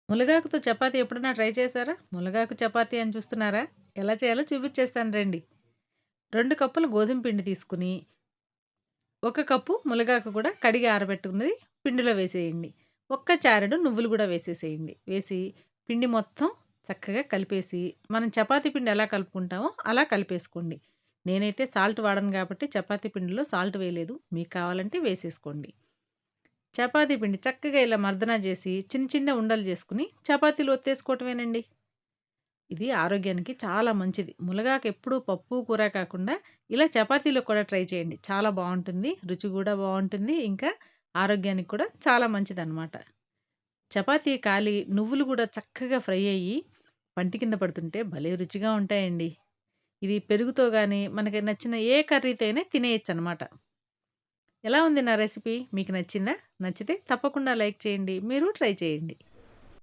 మునగాకుతో చపాతీ ఎప్పుడైనా ట్రై చేశారా? మునగాకు చపాతీ అని చూస్తున్నారా? ఎలా చేయాలో చూపిచ్చేస్తాను రండి. 2 కప్పులు గోధుమ పిండి తీసుకొని, 1 కప్పు మునగాకు కూడా కడిగి ఆరబెట్టుకున్నది పిండిలో వేసేయండి. ఒక్క చారెడు నువ్వులు గూడా వేసేసేయండి. వేసి పిండి మొత్తం చక్కగా కలిపేసి, మనం చపాతీ పిండి ఎలా కలుపుకుంటామో అలా కలిపేసుకోండి. నేనైతే సాల్ట్ వాడను గాబట్టి చపాతీ పిండిలో సాల్ట్ వేయలేదు. మీకు కావాలంటే వేసేసుకోండి. చపాతీ పిండి చక్కగా ఇలా మర్దన జేసి చిన్న చిన్న ఉండలు జేసుకొని చపాతీలు ఒత్తేసుకోవటమేనండి. ఇది ఆరోగ్యానికి చాలా మంచిది. ములగాకు ఎప్పుడూ పప్పు, కూర కాకుండా ఇలా చపాతీలో కూడా ట్రై చేయండి. చాలా బావుంటుంది. రుచి గూడా బావుంటుంది. ఇంకా ఆరోగ్యానికి కూడా చాలా మంచిదనమాట. చపాతీ కాలి నువ్వులు గూడా చక్కగా ఫ్రై అయ్యి పంటి కింద పడుతుంటే భలే రుచిగా ఉంటాయండి. ఇది పెరుగుతో గాని, మనకి నచ్చిన ఏ కర్రీతో అయినా తినేయొచ్చనమాట. ఎలా ఉంది నా రెసిపీ? మీకు నచ్చిందా? నచ్చితే తప్పకుండా లైక్ చేయండి. మీరు ట్రై చేయండి.